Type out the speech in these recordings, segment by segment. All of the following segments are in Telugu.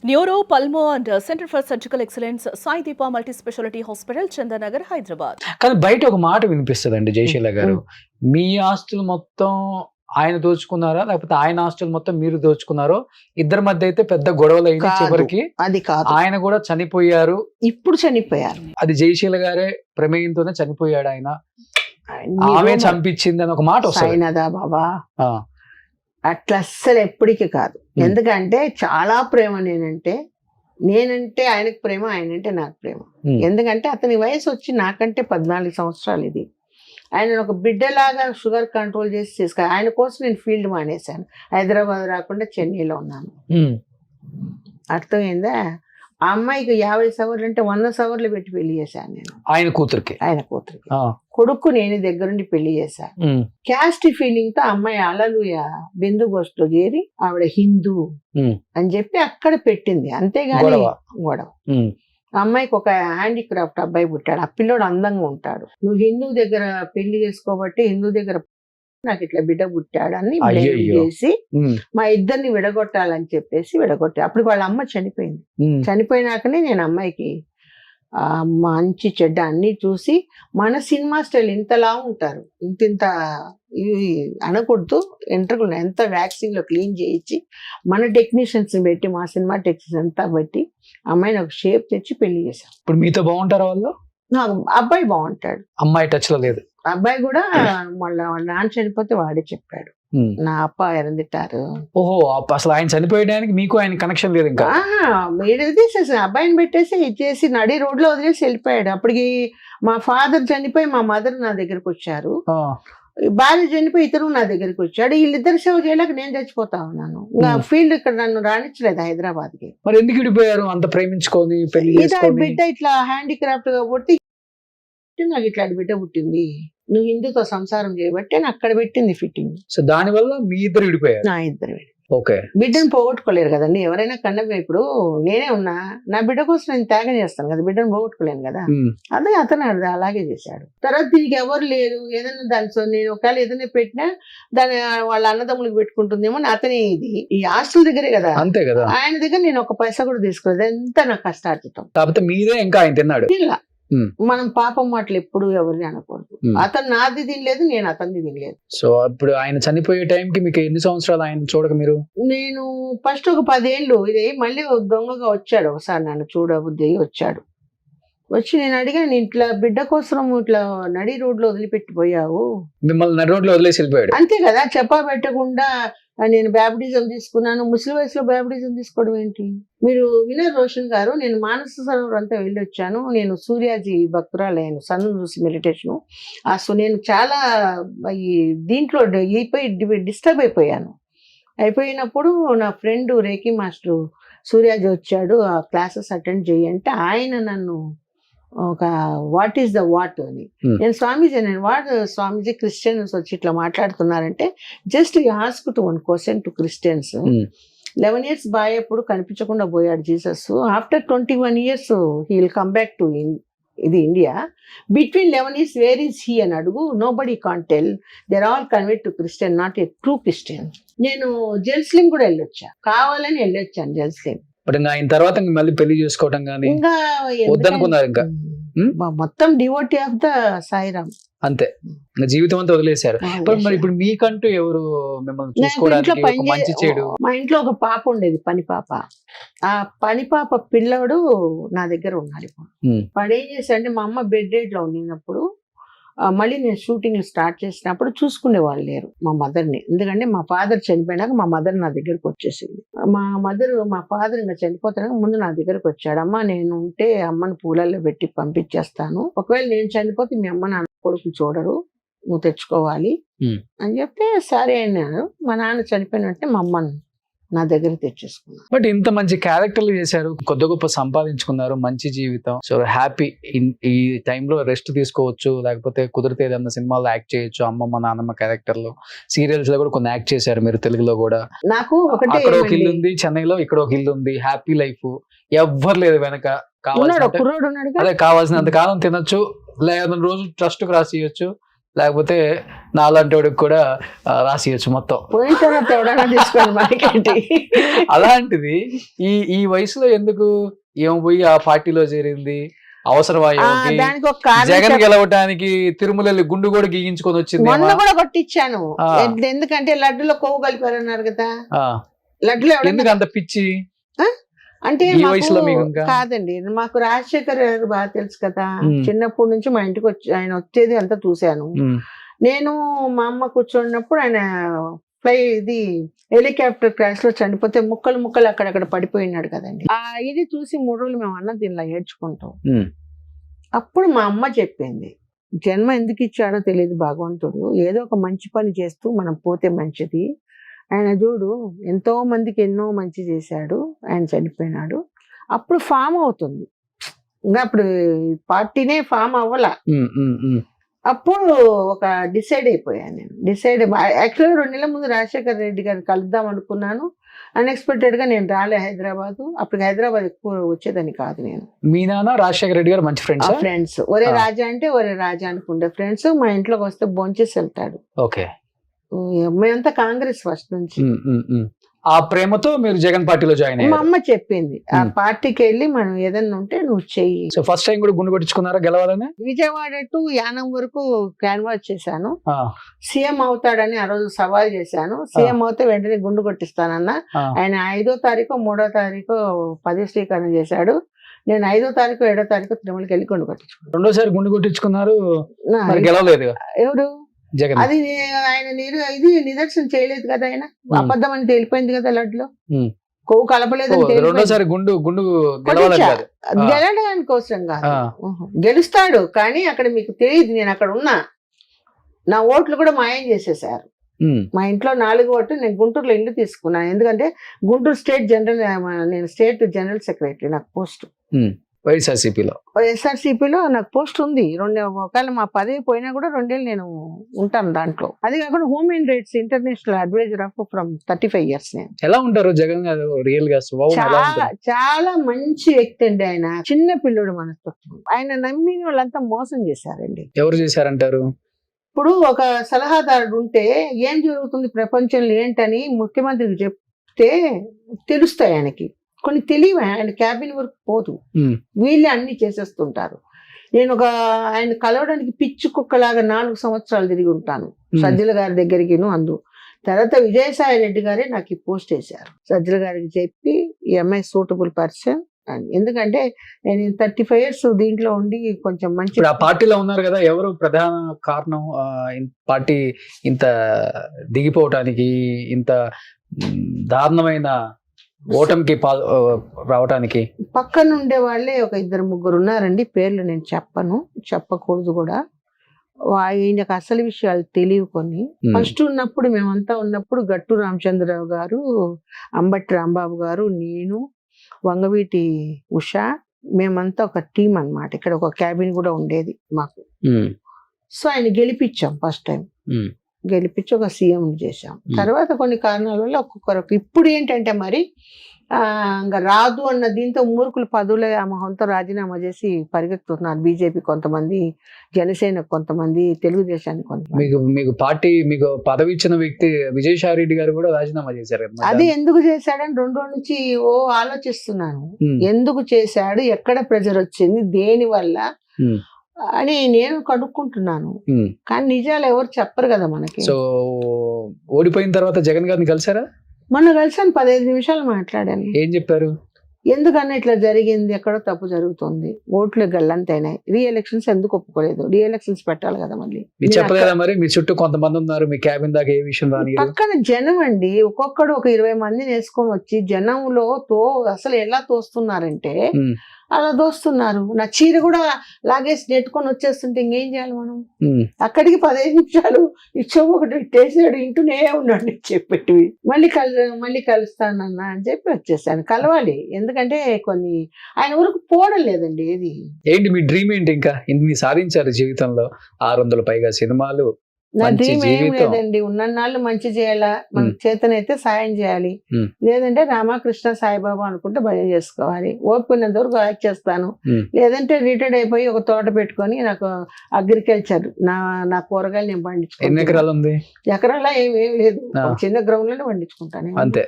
Neuro pulmo and centre for surgical excellence Sai Deepa multi speciality hospital Chandanagar Hyderabad. కానీ బయట ఒక మాట వినిపిస్తుందండి జయశీల గారు, మీ ఆస్తులు మొత్తం ఆయన దోచుకున్నారా లేకపోతే ఆయన ఆస్తులు మొత్తం మీరు దోచుకున్నారో, ఇద్దరి మధ్య అయితే పెద్ద గొడవలు అయిన కాదు, చివరికి అది కాదు. ఆయన కూడా చనిపోయారు. ఇప్పుడు చనిపోయారు. అది జయశీల గారే ప్రమేయంతోనే చనిపోయాడు ఆయన, ఆమె చంపించింది అని ఒక మాట వస్తుంది. అయినదా బాబా, ఆ, అట్లా అస్సలు ఎప్పటికీ కాదు. ఎందుకంటే చాలా ప్రేమ నేనంటే ఆయనకు ప్రేమ, ఆయనంటే నాకు ప్రేమ. ఎందుకంటే అతని వయసు వచ్చి నాకంటే 14 సంవత్సరాలు. ఇది ఆయన ఒక బిడ్డలాగా షుగర్ కంట్రోల్ చేసి తీసుకు, ఆయన కోసం నేను ఫీల్డ్ మానేశాను. హైదరాబాద్ రాకుండా చెన్నైలో ఉన్నాను. అర్థమైందా? ఆ అమ్మాయికి 50 సవర్లు అంటే 100 సవర్లు పెట్టి పెళ్లి చేశాను నేను. ఆయన కూతురికి కొడుకు నేను దగ్గరుండి పెళ్లి చేశాను. క్యాస్ట్ ఫీలింగ్ తో అమ్మాయి అలలుయ బిందు గోష్ఠిలో చేరి ఆవిడ హిందూ అని చెప్పి అక్కడ పెట్టింది, అంతేగాని గొడవ. అమ్మాయికి ఒక హ్యాండీక్రాఫ్ట్ అబ్బాయి పుట్టాడు. ఆ పిల్లోడు అందంగా ఉంటాడు. నువ్వు హిందూ దగ్గర పెళ్లి చేసుకోబట్టి హిందూ దగ్గర నాకు ఇట్లా బిడ్డ పుట్టాడు అని బ్లేమ్ చేసి మా ఇద్దరిని విడగొట్టాలని చెప్పేసి విడగొట్టాడు. అప్పుడు వాళ్ళ అమ్మ చనిపోయింది. చనిపోయినాకనే నేను అమ్మాయికి మంచి చెడ్డ అన్ని చూసి, మన సినిమా స్టైల్ ఇంతలా ఉంటారు, ఇంత అనకూడదు, ఎంట్రుకలు ఎంత వ్యాక్సిన్ లో క్లీన్ చేయించి మన టెక్నీషియన్స్ పెట్టి, మా సినిమా టెక్నీషియన్స్ అంతా బట్టి అమ్మాయిని ఒక షేప్ తెచ్చి పెళ్లి చేశాం. ఇప్పుడు మీతో బాగుంటారు వాళ్ళు? నాకు అబ్బాయి బాగుంటాడు. అమ్మాయి టచ్ లో లేదు. అబ్బాయి కూడా మళ్ళీ వాళ్ళ నాన్న చనిపోతే వాడే చెప్పాడు, నా అప్ప ఎరందిట్టారు. ఓహో, అసలు ఆయన చనిపోయడానికి మీకు ఆయన కనెక్షన్ లేదు ఇంకా? మీరు తీసేసి అబ్బాయిని పెట్టేసి ఇచ్చేసి నడి రోడ్లో వదిలేసి వెళ్ళిపోయాడు. అప్పటికి మా ఫాదర్ చనిపోయి మా మదర్ నా దగ్గరకు వచ్చారు, భార్య చనిపోయి ఇతను నా దగ్గరికి వచ్చాడు. వీళ్ళిద్దరు సేవ చేయలేక నేను చచ్చిపోతా ఉన్నాను. ఇంకా ఫీల్డ్ ఇక్కడ నన్ను రాణించలేదు హైదరాబాద్ కి. మరి ఎందుకు విడిపోయారు అంత ప్రేమించుకొని పెళ్లి చేసుకొని? బిడ్డ ఇట్లా హ్యాండీక్రాఫ్ట్ గా పుట్టి నాకు ఇట్లాంటి బిడ్డ పుట్టింది, నువ్వు హిందూతో సంసారం చేయబట్టి అని అక్కడ పెట్టింది ఫిట్టింగ్. సో దాని వల్ల మీ ఇద్దరు విడిపోయారు? నా ఇద్దరు. ఓకే. బిడ్డను పోగొట్టుకోలేరు కదండి ఎవరైనా. కన్నవి ఇప్పుడు నేనే ఉన్నా, నా బిడ్డ కోసం నేను త్యాగం చేస్తాను కదా, బిడ్డను పోగొట్టుకోలేను కదా. అదే అతను అలాగే చేశాడు. తర్వాత దీనికి ఎవరు లేరు, ఏదైనా దాని నేను ఒకవేళ ఏదైనా పెట్టినా దాని వాళ్ళ అన్నదమ్ములకు పెట్టుకుంటుందేమో అతనే. ఇది ఈ హాస్టల్ దగ్గరే కదా, అంతే కదా. ఆయన దగ్గర నేను ఒక పైసా కూడా తీసుకోలేదు, ఎంత నాకు కష్టార్జితం. కాకపోతే మీదే ఇంకా ఆయన తిన్నాడు. మనం పాపం మాటలు ఎప్పుడు ఎవరిని అనకూడదు. అతను నాది తినలేదు, నేను అతనిది తినలేదు. సో ఇప్పుడు ఆయన చనిపోయే టైంకి మీకు ఎన్ని సంవత్సరాలు ఆయన చూడక మీరు? నేను ఫస్ట్ ఒక 10 ఏళ్ళు. ఇది మళ్ళీ దొంగగా వచ్చాడు ఒకసారి, నన్ను చూడబుద్ధి వచ్చాడు. వచ్చి నేను అడిగాను, ఇట్లా బిడ్డ కోసం ఇట్లా నడి రోడ్లో వదిలిపెట్టిపోయావు. మిమ్మల్ని నడి రోడ్లో వదిలేసి వెళ్ళిపోయాడు? అంతే కదా, చెప్పా పెట్టకుండా నేను బ్యాప్టిజం తీసుకున్నాను. ముసలి వయసులో బ్యాప్టిజం తీసుకోవడం ఏంటి? మీరు వినర్ రోషన్ గారు, నేను మానస సరోవర్ అంతా వెళ్ళొచ్చాను. నేను సూర్యాజీ భక్తురాలయ్యాను, సన్ చూసి మెడిటేషను. నేను చాలా ఈ దీంట్లో డిస్టర్బ్ అయిపోయినప్పుడు నా ఫ్రెండ్ రేఖీ మాస్టర్ సూర్యాజీ వచ్చాడు, ఆ క్లాసెస్ అటెండ్ చేయంటే ఆయన నన్ను ఒక వాట్ ఈస్ ద వాట్ అని, నేను స్వామీజీ స్వామీజీ క్రిస్టియన్స్ వచ్చి ఇట్లా మాట్లాడుతున్నారంటే just ask to 1 question to Christians. 11 years boy ఎప్పుడు కనిపించకుండా పోయాడు Jesus. After 21 years he will come back to India. Between 11 years where is he అని అడుగు, nobody can't tell. They're all convert to Christian, not a true Christian. నేను జెరూసలేం కూడా వెళ్ళొచ్చా, కావాలని వెళ్ళొచ్చాను జెరూసలేం. ఆయన తర్వాత మళ్ళీ పెళ్లి చేసుకోవడం కానీ ఇంకా వద్దనుకున్నారు? ఇంకా మొత్తం డివోటీ ఆఫ్ ద సాయిరామ్, అంతే. జీవితం అంతా వదిలేశారు. మరి ఇప్పుడు మీకంటూ ఎవరు మిమ్మల్ని చూసుకోవడానికి మంచి చెడు? మా ఇంట్లో ఒక పాప ఉండేది, పని పాప. ఆ పని పాప పిల్లడు నా దగ్గర ఉన్నాడు. వాడు ఏం చేశాడంటే, మా అమ్మ బెడ్ రెడ్ లో ఉండినప్పుడు మళ్ళీ నేను షూటింగ్ స్టార్ట్ చేసినప్పుడు చూసుకునే వాళ్ళు లేరు మా మదర్ని. ఎందుకంటే మా ఫాదర్ చనిపోయినాక మా మదర్ నా దగ్గరకు వచ్చేసింది. మా ఫాదర్ ఇంకా చనిపోతాను ముందు నా దగ్గరకు వచ్చాడు. అమ్మ నేను ఉంటే అమ్మని పూలల్లో పెట్టి పంపించేస్తాను, ఒకవేళ నేను చనిపోతే మీ అమ్మ నాన్న కొడుకు చూడరు, నువ్వు తెచ్చుకోవాలి అని చెప్తే సరే అన్నాను. మా నాన్న చనిపోయినట్టే మా అమ్మని నా దగ్గర తెచ్చేసుకున్నాను. బట్ ఇంత మంచి క్యారెక్టర్లు చేశారు, కొద్ది గొప్ప సంపాదించుకున్నారు, మంచి జీవితం. So happy. ఈ టైంలో రెస్ట్ తీసుకోవచ్చు, లేకపోతే కుదిరితే ఏదన్నా సినిమాలో యాక్ట్ చేయొచ్చు. అమ్మమ్మ నాన్నమ్మ క్యారెక్టర్లు, సీరియల్స్ లో కూడా కొన్ని యాక్ట్ చేశారు మీరు, తెలుగులో కూడా. నాకు అక్కడ ఒక ఇల్లు ఉంది చెన్నైలో, ఇక్కడ ఒక ఇల్లు ఉంది, హ్యాపీ లైఫ్, ఎవ్వరు లేదు వెనక. అదే కావాల్సినంత కాలం తినొచ్చు, లేదా రోజు ట్రస్ట్ కు రాసి ఇవ్వచ్చు, లేకపోతే నాలాంటి వాడికి కూడా రాసియచ్చు మొత్తం. పోయిన తర్వాత ఎవడన్నా తీసుకోండి మనకేంటి. అలాంటిది ఈ వయసులో ఎందుకు ఏమో పోయి ఆ పార్టీలో చేరింది? అవసరమా ఈమెకి? దానికి ఒక కారణం జగన్ గెలవటానికి తిరుమల గుండు కూడా గీయించుకొని వచ్చింది. మొన్న కూడా కొట్టించాను. ఆ. ఎందుకంటే లడ్డులో కొవ్వు కలిపారన్నారు కదా. లడ్డులో ఎందుకు అంత పిచ్చి అంటే ఈ వయసులో మీకు? ఇంకా కాదండి, మాకు రాజశేఖర్ గారు బాగా తెలుసు కదా. ఉమ్. చిన్నప్పటి నుంచి మా ఇంటికి వచ్చి ఆయన వచ్చేది అంతా చూశాను. ఉమ్, నేను మా అమ్మ కూర్చున్నప్పుడు ఆయన ఇది హెలికాప్టర్ క్రాష్ లో చనిపోతే ముక్కలు ముక్కలు అక్కడక్కడ పడిపోయినాడు కదండి. ఇది చూసి 3 రోజులు మేము అన్నం తినలా ఏడ్చుకుంటాం. ఉమ్, అప్పుడు మా అమ్మ చెప్పింది, జన్మ ఎందుకు ఇచ్చాడో తెలియదు భగవంతుడు, ఏదో ఒక మంచి పని చేస్తూ మనం పోతే మంచిది. ఆయన చూడు ఎంతో మందికి ఎన్నో మంచి చేశాడు, ఆయన చనిపోయినాడు. అప్పుడు ఫామ్ అవుతుంది, ఇంకా అప్పుడు పార్టీనే ఫామ్ అవ్వాల. ఉమ్, ఉమ్, ఉమ్. అప్పుడు ఒక డిసైడ్ అయిపోయాను నేను. యాక్చువల్గా 2 నెలల ముందు రాజశేఖర్ రెడ్డి గారిని కలుద్దాం అనుకున్నాను. అన్ఎక్స్పెక్టెడ్ గా నేను రాలే హైదరాబాద్. అప్పుడు హైదరాబాద్ ఎక్కువ వచ్చేదని కాదు నేను. మీ నాన్న రాజశేఖర రెడ్డి గారు మంచి ఫ్రెండ్స్ ఒరే రాజా అంటే ఒరే రాజా అనుకుంటే ఫ్రెండ్స్. మా ఇంట్లోకి వస్తే భోంచేసి వెళ్తాడు. ఓకే. మేమంతా కాంగ్రెస్ ఫస్ట్ నుంచి. ఆ ప్రేమతో మీరు జగన్ పార్టీలో జాయిన్ మా అయ్యారు. అమ్మ చెప్పింది, ఆ పార్టీకి వెళ్ళి మనం ఏదన్నా ఉంటే నువ్వు చెయ్యి. సో ఫస్ట్ టైం కూడా గుండు కొట్టించుకున్నారా గెలవాలని? విజయవాడ టు యానం వరకు క్యాన్వాస్ చేశాను. సీఎం అవుతాడని ఆ రోజు సవాల్ చేశాను. సీఎం అవుతే వెంటనే గుండు కొట్టిస్తానన్నా. ఆయన 5వ తారీఖు 3వ తారీఖు పదవి స్వీకరణ చేశాడు. నేను 5వ తారీఖు 7వ తారీఖు తిరుమలకి వెళ్ళి గుండు కొట్టించుకున్నాను. రెండోసారి గుండు కొట్టించుకున్నారు, మరి గెలవలేదు ఎవరు జగన్. అది ఆయన ఇది నిదర్శనం చేయలేదు కదా. ఆయన అబద్ధం అని తేలిపోయింది కదా. లడ్లో కొవ్వు కలపలేదని రెండోసారి గుండు గెలవాలని కాదు, గెలవడానికి కోసం కాదు. గెలుస్తాడు కానీ అక్కడ మీకు తెలియదు, నేను అక్కడ ఉన్నా. నా ఓట్లు కూడా మాయం చేసేసారు. మా ఇంట్లో 4 ఓట్లు. నేను గుంటూరులో ఇల్లు తీసుకున్నాను. ఎందుకంటే గుంటూరు స్టేట్ జనరల్, నేను స్టేట్ జనరల్ సెక్రటరీ. నాకు పోస్ట్ వైఎస్ఆర్సీపీలో నాకు పోస్ట్ ఉంది. ఒకవేళ మా పదవి పోయినా కూడా 2 ఏళ్ళు నేను ఉంటాను దాంట్లో. అది కాకుండా human rights international advisor of from 35 years నేను. ఎలా ఉంటారు జగన్ గారు రియల్ గా? చాలా మంచి వ్యక్తి అండి. ఆయన చిన్న పిల్లడు మనస్తత్వం. ఆయన నమ్మిన వాళ్ళంతా మోసం చేశారండి. ఎవరు చేశారంటారు? ఇప్పుడు ఒక సలహాదారుడు ఉంటే ఏం జరుగుతుంది ప్రపంచంలో ఏంటని ముఖ్యమంత్రికి చెప్తే తెలుస్తాయి ఆయనకి. కొన్ని తెలివి ఆయన క్యాబిన్ వరకు పోదు, వీళ్ళే అన్ని చేసేస్తుంటారు. నేను ఆయన కలవడానికి పిచ్చి కుక్కలాగా 4 సంవత్సరాలు తిరిగి ఉంటాను సజ్జల గారి దగ్గరికి. తర్వాత విజయసాయి రెడ్డి గారే నాకు ఈ పోస్ట్ వేశారు. సజ్జల గారికి చెప్పి ఈ అమ్మాయి సూటబుల్ పర్సన్ అని. ఎందుకంటే నేను 35 years దీంట్లో ఉండి కొంచెం మంచి ఆ పార్టీలో ఉన్నారు కదా. ఎవరు ప్రధాన కారణం పార్టీ ఇంత దిగిపోవటానికి, ఇంత దారుణమైన ఓటమికి రావటానికి? పక్కన ఉండే వాళ్ళే ఒక 2-3 ఉన్నారండి. పేర్లు నేను చెప్పకూడదు కూడా. ఆయనకు అసలు విషయాలు తెలియవు కొన్ని. ఫస్ట్ ఉన్నప్పుడు మేమంతా ఉన్నప్పుడు గట్టు రామచంద్రరావు గారు, అంబటి రాంబాబు గారు, నేను, వంగవీటి ఉషా, మేమంతా ఒక టీం అన్నమాట. ఇక్కడ ఒక క్యాబిన్ కూడా ఉండేది మాకు. సో ఆయన గెలిపించాం ఫస్ట్ టైం. గెలిపించి ఒక సీఎం చేశాం. తర్వాత కొన్ని కారణాల వల్ల ఒక్కొక్కరు. ఇప్పుడు ఏంటంటే మరి ఇంకా రాదు అన్న దీంతో మూర్ఖులు పదవుల మొహంతో రాజీనామా చేసి పరిగెత్తుతున్నారు. బీజేపీ కొంతమంది, జనసేన కొంతమంది, తెలుగుదేశానికి కొంతమంది. మీకు పార్టీ మీకు పదవి ఇచ్చిన వ్యక్తి విజయసాయి రెడ్డి గారు కూడా రాజీనామా చేశారు. అది ఎందుకు చేశాడని 2 రోజుల నుంచి ఆలోచిస్తున్నాను. ఎందుకు చేశాడు, ఎక్కడ ప్రెజర్ వచ్చింది, దేని వల్ల అని నేను కనుక్కుంటున్నాను. కానీ నిజాలు ఎవరు చెప్పరు కదా మనకి. సో ఓడిపోయిన తర్వాత జగన్ గారిని కలిసారా? మొన్న కలిసాను, 15 నిమిషాలు మాట్లాడాను. ఏం చెప్పారు? ఎందుకన్నా ఇట్లా జరిగింది, ఎక్కడో తప్పు జరుగుతుంది, ఓట్లు గల్లంతైనాయి, రీఎలక్షన్స్ ఎందుకు ఒప్పుకోలేదు, రీఎలక్షన్స్ పెట్టాలి కదా. మళ్ళీ మీరు చెప్పలేదా? మరి మీ చుట్టూ కొంతమంది ఉన్నారు, మీ క్యాబిన్ దాకా ఏ విషయం రాని పక్కన జనం అండి. ఒక్కొక్కడు ఒక 20 మందిని వేసుకొని వచ్చి జనంలో అసలు ఎలా తోస్తున్నారంటే అలా దోస్తున్నారు. నా చీర కూడా లాగేసి నెట్టుకొని వచ్చేస్తుంటే ఇంకేం చేయాలి మనం? అక్కడికి 15 నిమిషాలు ఇచ్చాము, ఒకటి ఇట్టేసాడు, ఇంటూనే ఉన్నాడు చెప్పేటి. మళ్ళీ కలుస్తానన్నా అని చెప్పి వచ్చేసాను. కలవాలి, ఎందుకంటే కొన్ని ఆయన ఊరికి పోవడం లేదండి. ఏది ఏంటి మీ డ్రీమ్ ఏంటి? ఇంకా ఇన్ని సాధించారు జీవితంలో, 600 పైగా సినిమాలు, నా మంచి డ్రీమ్ ఏం జీవితం. లేదండి, ఉన్నన్నాళ్ళు మంచి చేయాలా, మన చేతనైతే సాయం చేయాలి, Hmm. లేదంటే రామకృష్ణ సాయిబాబా అనుకుంటే భయం చేసుకోవాలి. ఓపికన్నంత వరకు యాక్ట్ చేస్తాను, Hmm. లేదంటే రిటైర్డ్ అయిపోయి ఒక తోట పెట్టుకొని నాకు అగ్రికల్చర్ నా కూరగాయలు నేను ఎన్ని పండించుకుంటాను. ఎకరాలు ఉంది? ఎకరాలా ఏం లేదు, ఆ. ఒక చిన్న గ్రౌండ్ లోనే పండించుకుంటాను. అంతే.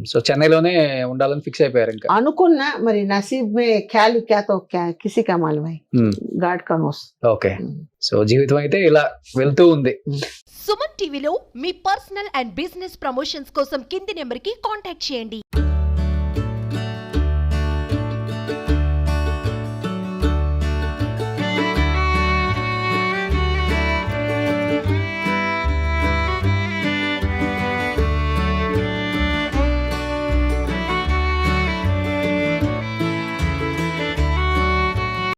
సో చెన్నైలోనే ఉండాలని ఫిక్స్ అయిపోయారు ఇంకా. అనుకున్నా, మరి నసీబ్ మే ఖ్యాలి క్యా తో క్యా కిసి కా మాలూమ్ హై, గాడ్ కా నోస్. ఓకే, సో జీవితం అయితే ఇలా వెళ్తూ ఉంది. సుమన్ టీవీలో మీ పర్సనల్ అండ్ బిజినెస్ ప్రమోషన్స్ కోసం కింది నెంబర్కి కాంటాక్ట్ చేయండి.